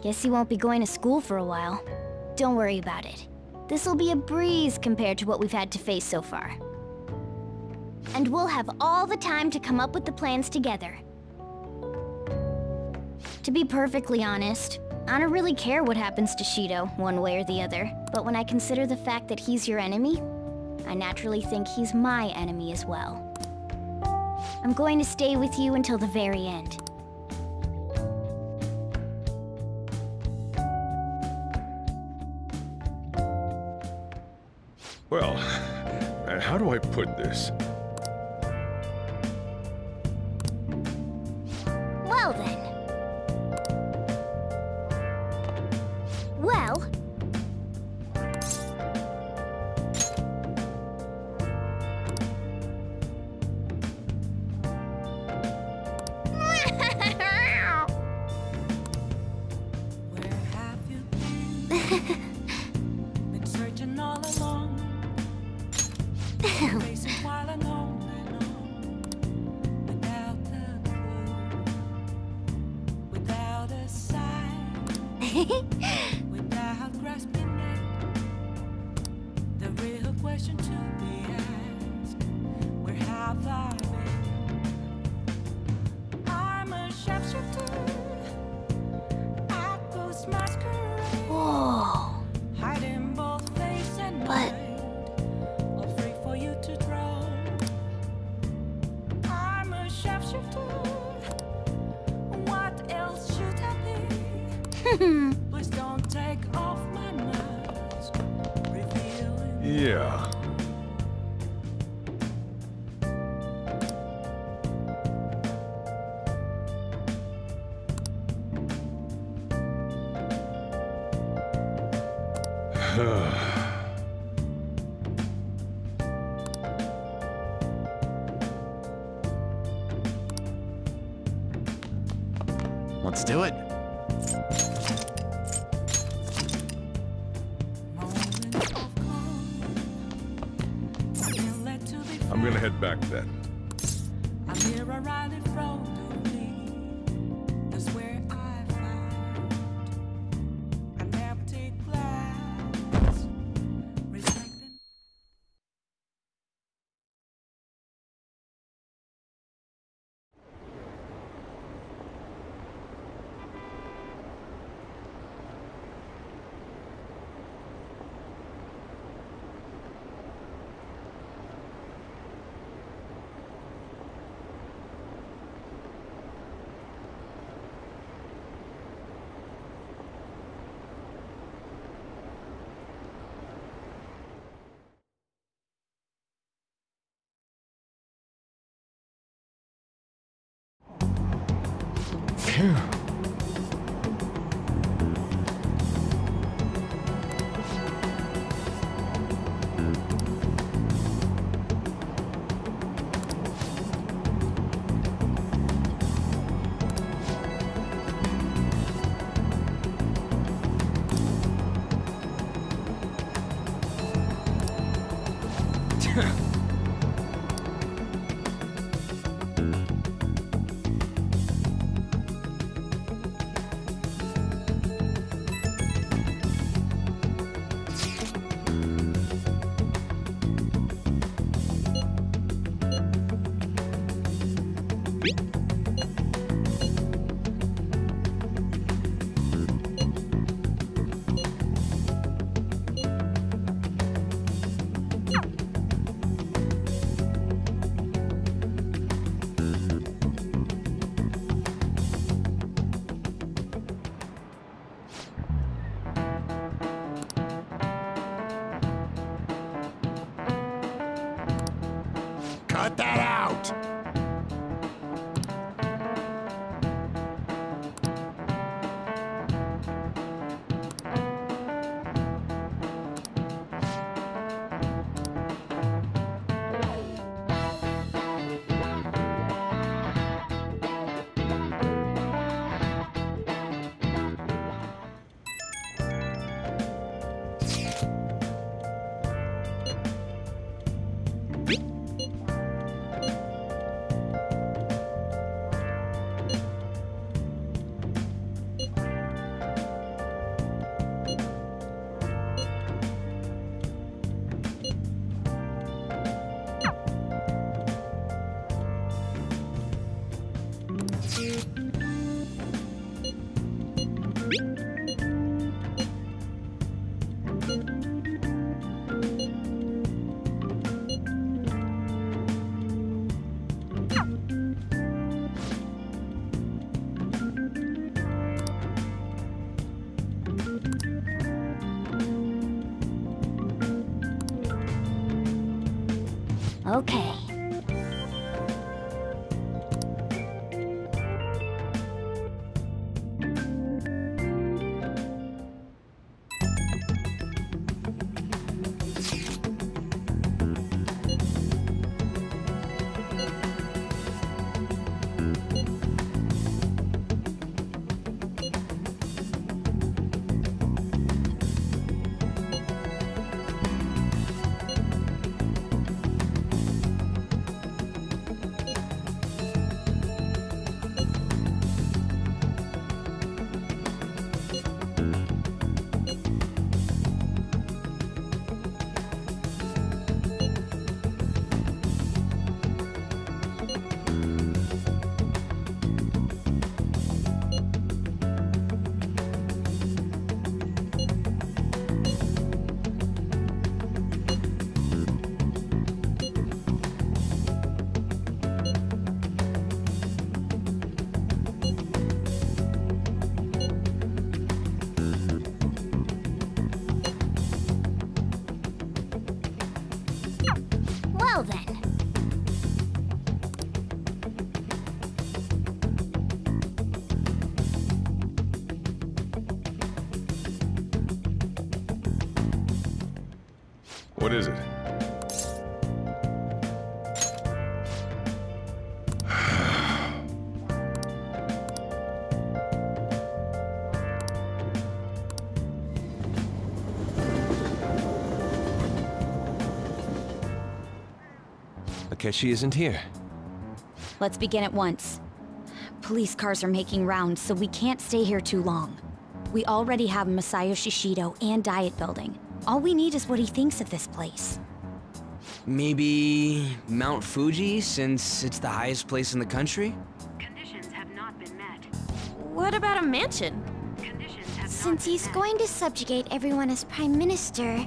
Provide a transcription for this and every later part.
Guess you won't be going to school for a while. Don't worry about it. This'll be a breeze compared to what we've had to face so far. And we'll have all the time to come up with the plans together. To be perfectly honest, I don't really care what happens to Shido, one way or the other. But when I consider the fact that he's your enemy, I naturally think he's my enemy as well. I'm going to stay with you until the very end. Well, how do I put this? Well then. Well... Where have you been? Been searching all along. Facing while alone without a clue, without a sign, without grasping it. The real question to be asked: where have I been? I'm a sharpshooter at Ghost Masquerade. Whoa. Hiding both face and But... all free for you to draw. I'm a sharpshooter. What else should I be? Please don't take off my mask. Revealing. Yeah. Let's do it. Moments of calm. Feel led to be I'm gonna head back then. I'm here right in front of me. That's where I found an empty glass, reflecting. Phew. Cut that out! Okay. Well then. What is it? Akechi isn't here. Let's begin at once. Police cars are making rounds, so we can't stay here too long. We already have Masayoshi Shido and Diet Building. All we need is what he thinks of this place. Maybe Mount Fuji, since it's the highest place in the country? Conditions have not been met. What about a mansion? Conditions have Since he's going to subjugate everyone as Prime Minister,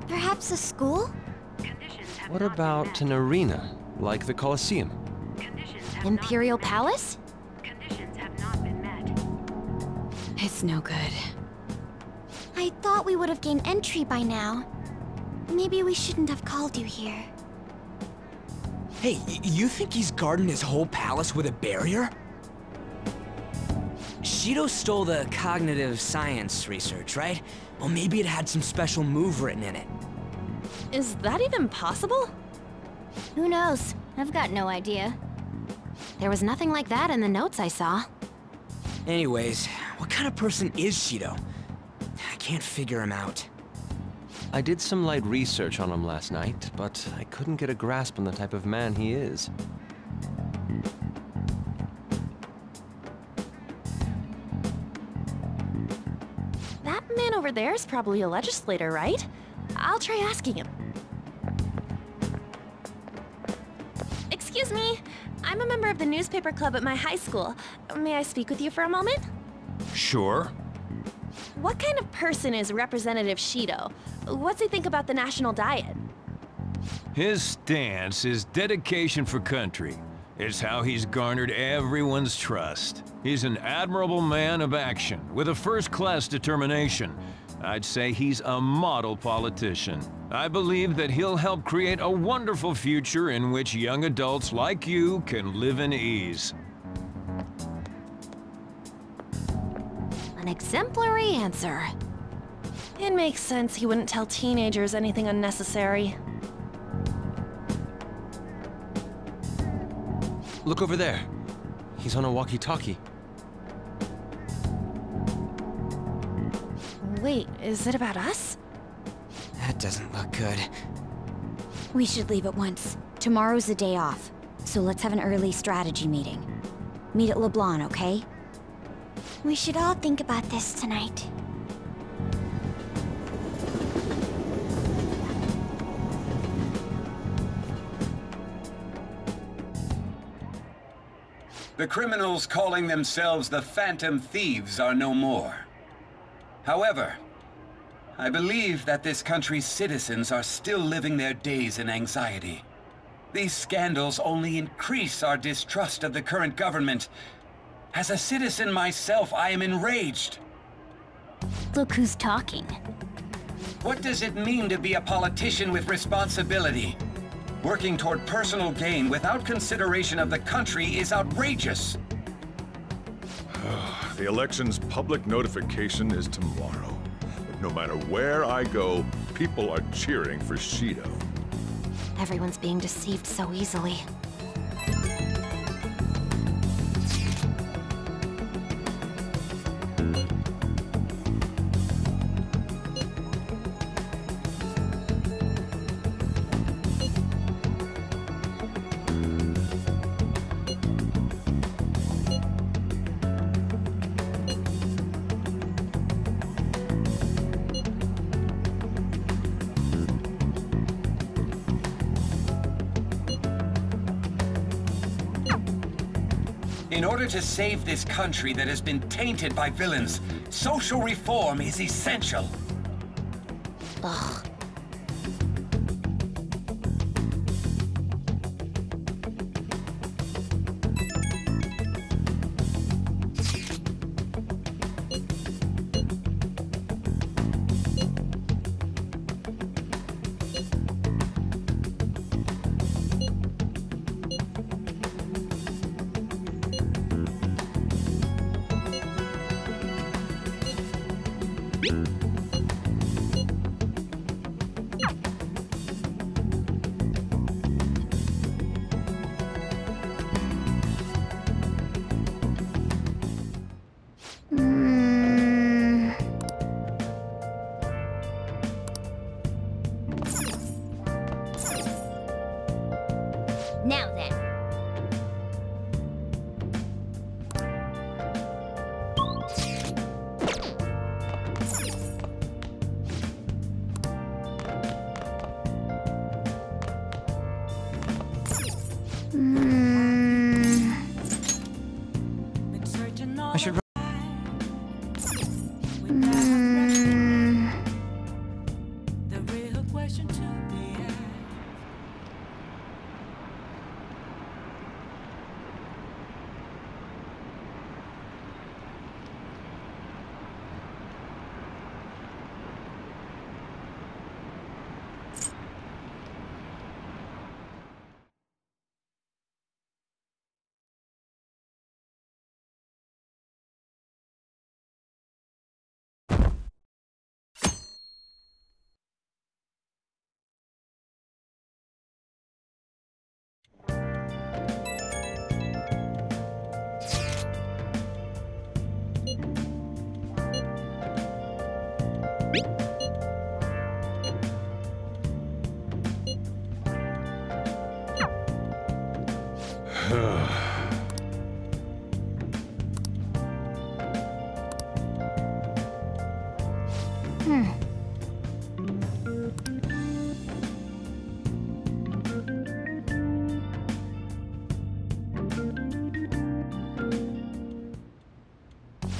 perhaps a school? Conditions have What not about been an arena, like the Colosseum? met. Conditions have Imperial not been Palace? met. Conditions have not been met. It's no good. I thought we would have gained entry by now. Maybe we shouldn't have called you here. Hey, you think he's guarding his whole palace with a barrier? Shido stole the cognitive science research, right? Well, maybe it had some special move written in it. Is that even possible? Who knows? I've got no idea. There was nothing like that in the notes I saw. Anyways, what kind of person is Shido? I can't figure him out. I did some light research on him last night, but I couldn't get a grasp on the type of man he is. That man over there is probably a legislator, right? I'll try asking him. Excuse me, I'm a member of the newspaper club at my high school. May I speak with you for a moment? Sure. What kind of person is Representative Shido? What's he think about the national diet? His stance is dedication for country. It's how he's garnered everyone's trust. He's an admirable man of action, with a first-class determination. I'd say he's a model politician. I believe that he'll help create a wonderful future in which young adults like you can live in ease. An exemplary answer. It makes sense he wouldn't tell teenagers anything unnecessary. Look over there. He's on a walkie-talkie. Wait, is it about us? That doesn't look good. We should leave at once. Tomorrow's the day off, so let's have an early strategy meeting. Meet at LeBlanc, okay? We should all think about this tonight. The criminals calling themselves the Phantom Thieves are no more. However, I believe that this country's citizens are still living their days in anxiety. These scandals only increase our distrust of the current government. As a citizen myself, I am enraged. Look who's talking. What does it mean to be a politician with responsibility? Working toward personal gain without consideration of the country is outrageous. The election's public notification is tomorrow. But no matter where I go, people are cheering for Shido. Everyone's being deceived so easily. In order to save this country that has been tainted by villains, social reform is essential. Ugh. Now then. I should. The real question to be asked.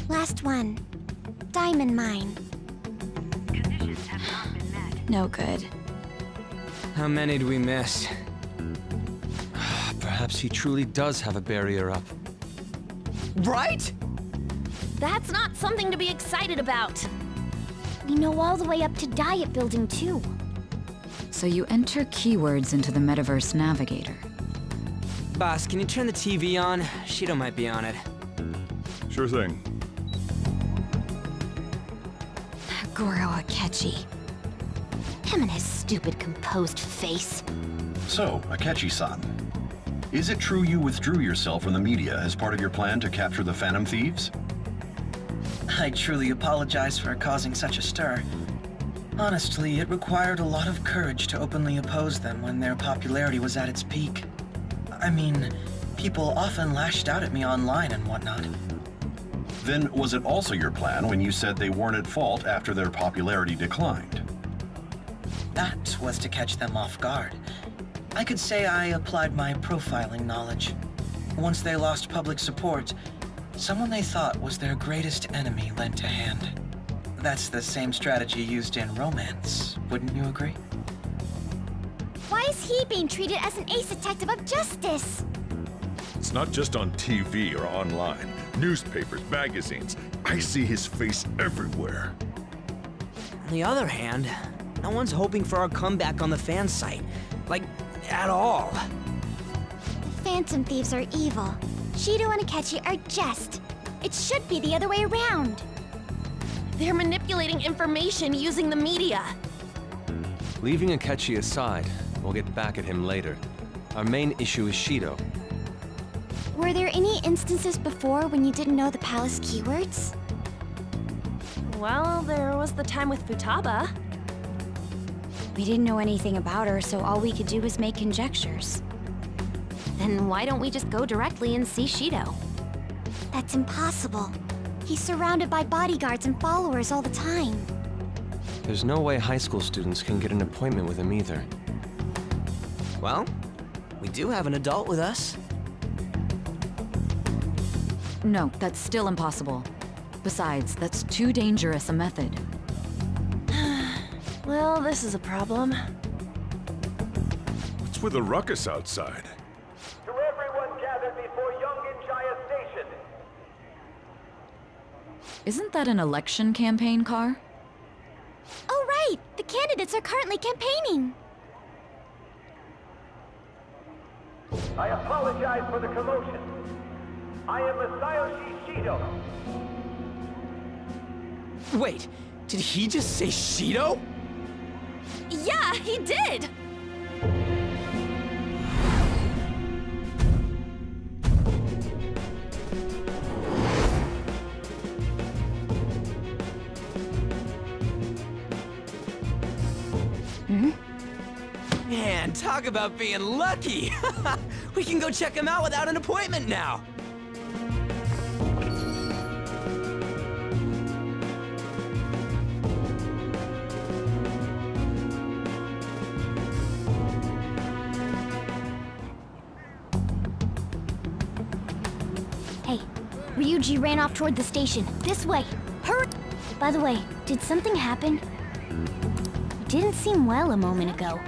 Last one. Diamond mine. Conditions have not been met. No good. How many do we miss? Perhaps he truly does have a barrier up. Right? That's not something to be excited about. We know all the way up to Diet Building, too. So you enter keywords into the Metaverse Navigator. Boss, can you turn the TV on? Shido might be on it. Sure thing. Goro Akechi. Him and his stupid composed face. So, Akechi-san, is it true you withdrew yourself from the media as part of your plan to capture the Phantom Thieves? I truly apologize for causing such a stir. Honestly, it required a lot of courage to openly oppose them when their popularity was at its peak. I mean, people often lashed out at me online and whatnot. Then was it also your plan when you said they weren't at fault after their popularity declined? That was to catch them off guard. I could say I applied my profiling knowledge. Once they lost public support, someone they thought was their greatest enemy lent a hand. That's the same strategy used in romance, wouldn't you agree? Why is he being treated as an ace detective of justice? It's not just on TV or online. Newspapers, magazines. I see his face everywhere. On the other hand, no one's hoping for our comeback on the fan site. Like, at all. The Phantom Thieves are evil. Shido and Akechi are just. It should be the other way around. They're manipulating information using the media. Leaving Akechi aside, we'll get back at him later. Our main issue is Shido. Were there any instances before when you didn't know the palace keywords? Well, there was the time with Futaba. We didn't know anything about her, so all we could do was make conjectures. Then why don't we just go directly and see Shido? That's impossible. He's surrounded by bodyguards and followers all the time. There's no way high school students can get an appointment with him either. Well, we do have an adult with us. No, that's still impossible. Besides, that's too dangerous a method. Well, this is a problem. What's with the ruckus outside? To everyone gathered before Yongen-Jaya Station. Isn't that an election campaign car? Oh right! The candidates are currently campaigning! I apologize for the commotion. I am Masayoshi Shido. Wait, did he just say Shido? Yeah, he did! Man, talk about being lucky! We can go check him out without an appointment now! Hey, Ryuji ran off toward the station. This way! Hurry! By the way, did something happen? It didn't seem well a moment ago.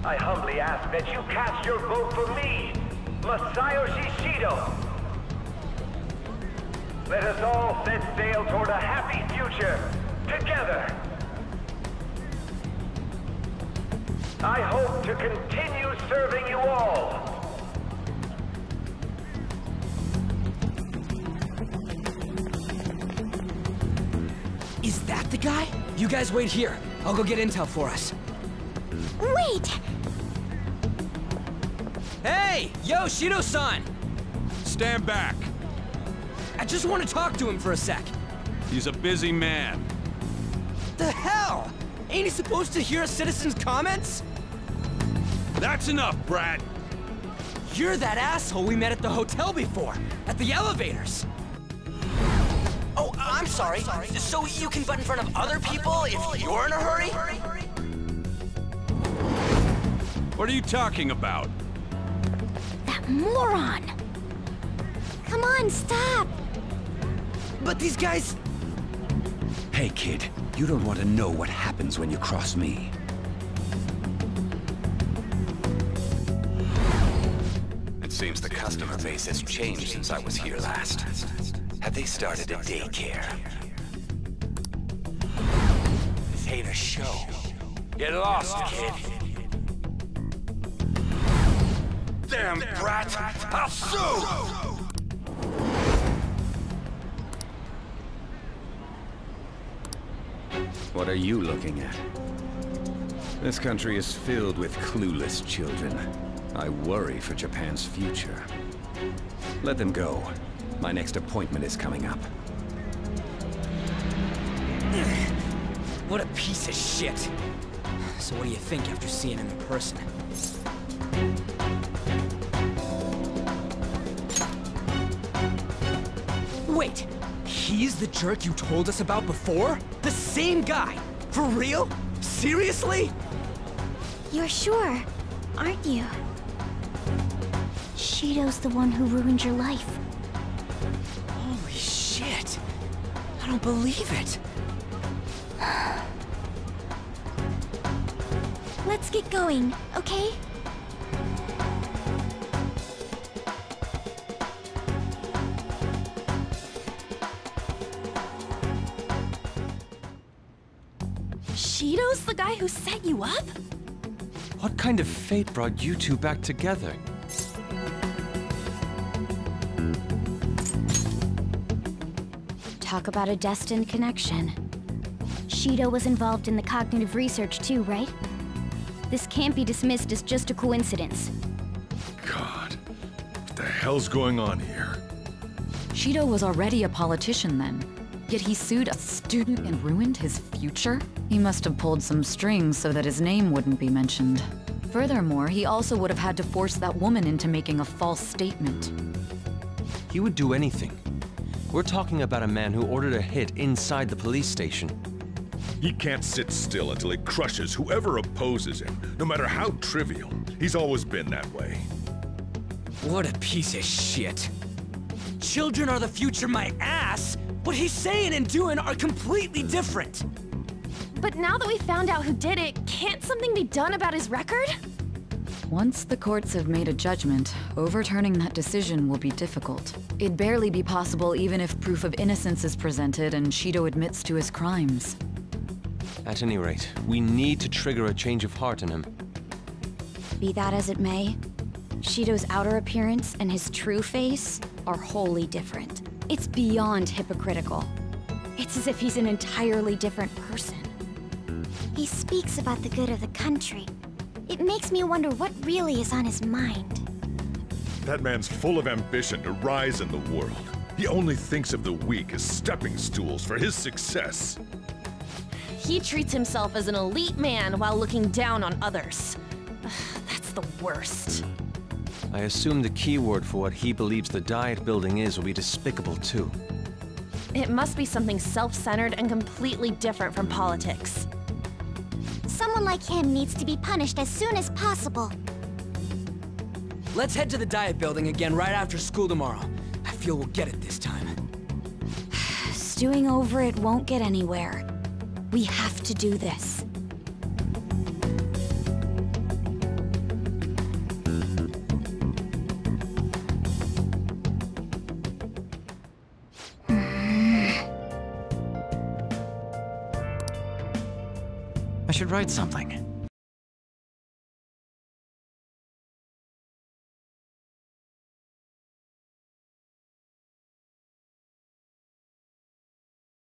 I humbly ask that you cast your vote for me, Masayoshi Shido. Let us all set sail toward a happy future, together. I hope to continue serving you all. Is that the guy? You guys wait here. I'll go get intel for us. Wait! Hey! Yo, Shido-san! Stand back. I just want to talk to him for a sec. He's a busy man. The hell? Ain't he supposed to hear a citizen's comments? That's enough, brat! You're that asshole we met at the hotel before, at the elevators. Oh, I'm sorry. So you can butt in front of other people if you're in a hurry? What are you talking about? That moron! Come on, stop! But these guys... Hey, kid. You don't want to know what happens when you cross me. It seems the customer base has changed since I was here last. Have they started a daycare? This ain't a show. Get lost, kid. Damn brat! I'll sue! What are you looking at? This country is filled with clueless children. I worry for Japan's future. Let them go. My next appointment is coming up. What a piece of shit. So what do you think after seeing him in person? Wait, he's the jerk you told us about before? The same guy? For real? Seriously? You're sure, aren't you? Shido's the one who ruined your life. Holy shit. I don't believe it. Let's get going, okay? Shido's the guy who set you up? What kind of fate brought you two back together? Talk about a destined connection. Shido was involved in the cognitive research too, right? This can't be dismissed as just a coincidence. God, what the hell's going on here? Shido was already a politician then. Yet he sued a student and ruined his future? He must have pulled some strings so that his name wouldn't be mentioned. Furthermore, he also would have had to force that woman into making a false statement. He would do anything. We're talking about a man who ordered a hit inside the police station. He can't sit still until he crushes whoever opposes him, no matter how trivial. He's always been that way. What a piece of shit. Children are the future, my ass! What he's saying and doing are completely different! But now that we found out who did it, can't something be done about his record? Once the courts have made a judgment, overturning that decision will be difficult. It'd barely be possible even if proof of innocence is presented and Shido admits to his crimes. At any rate, we need to trigger a change of heart in him. Be that as it may, Shido's outer appearance and his true face are wholly different. It's beyond hypocritical. It's as if he's an entirely different person. He speaks about the good of the country. It makes me wonder what really is on his mind. That man's full of ambition to rise in the world. He only thinks of the weak as stepping stools for his success. He treats himself as an elite man while looking down on others. Ugh, that's the worst. I assume the key word for what he believes the Diet Building is will be despicable too. It must be something self-centered and completely different from politics. Someone like him needs to be punished as soon as possible. Let's head to the Diet Building again right after school tomorrow. I feel we'll get it this time. Stewing over it won't get anywhere. We have to do this. I should write something.